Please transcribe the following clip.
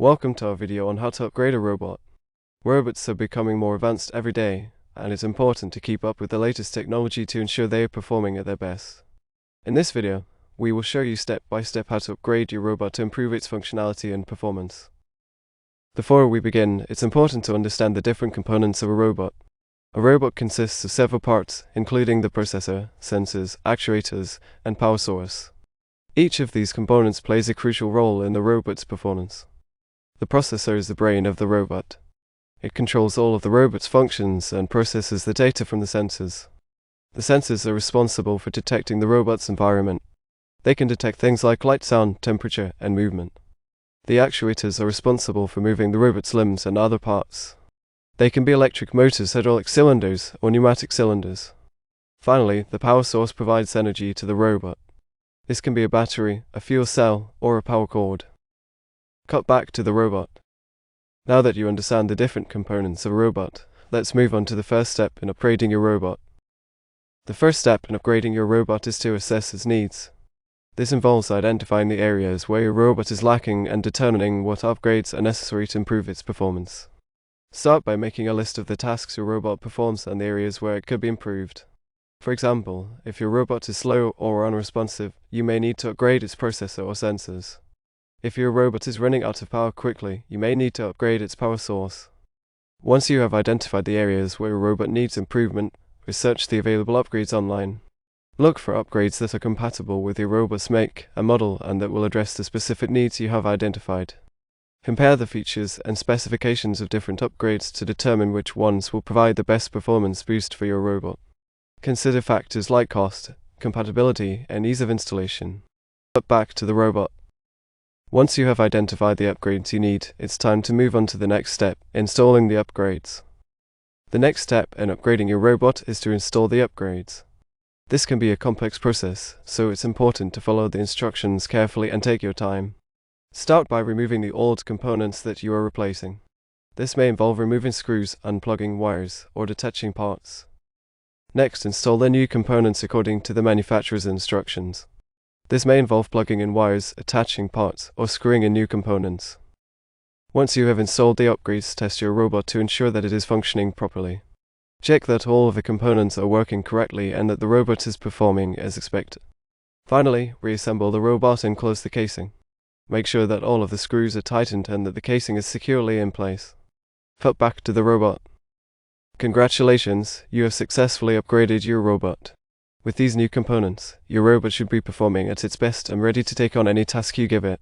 Welcome to our video on how to upgrade a robot. Robots are becoming more advanced every day, and it's important to keep up with the latest technology to ensure they are performing at their best. In this video, we will show you step by step how to upgrade your robot to improve its functionality and performance. Before we begin, it's important to understand the different components of a robot. A robot consists of several parts, including the processor, sensors, actuators, and power source. Each of these components plays a crucial role in the robot's performance. The processor is the brain of the robot. It controls all of the robot's functions and processes the data from the sensors. The sensors are responsible for detecting the robot's environment. They can detect things like light, sound, temperature, and movement. The actuators are responsible for moving the robot's limbs and other parts. They can be electric motors, hydraulic cylinders, or pneumatic cylinders. Finally, the power source provides energy to the robot. This can be a battery, a fuel cell, or a power cord. Cut back to the robot. Now that you understand the different components of a robot, let's move on to the first step in upgrading your robot. The first step in upgrading your robot is to assess its needs. This involves identifying the areas where your robot is lacking and determining what upgrades are necessary to improve its performance. Start by making a list of the tasks your robot performs and the areas where it could be improved. For example, if your robot is slow or unresponsive, you may need to upgrade its processor or sensors. If your robot is running out of power quickly, you may need to upgrade its power source. Once you have identified the areas where your robot needs improvement, research the available upgrades online. Look for upgrades that are compatible with your robot's make and model and that will address the specific needs you have identified. Compare the features and specifications of different upgrades to determine which ones will provide the best performance boost for your robot. Consider factors like cost, compatibility, and ease of installation. Cut back to the robot. Once you have identified the upgrades you need, it's time to move on to the next step, installing the upgrades. The next step in upgrading your robot is to install the upgrades. This can be a complex process, so it's important to follow the instructions carefully and take your time. Start by removing the old components that you are replacing. This may involve removing screws, unplugging wires, or detaching parts. Next, install the new components according to the manufacturer's instructions. This may involve plugging in wires, attaching parts, or screwing in new components. Once you have installed the upgrades, test your robot to ensure that it is functioning properly. Check that all of the components are working correctly and that the robot is performing as expected. Finally, reassemble the robot and close the casing. Make sure that all of the screws are tightened and that the casing is securely in place. Cut back to the robot. Congratulations, you have successfully upgraded your robot. With these new components, your robot should be performing at its best and ready to take on any task you give it.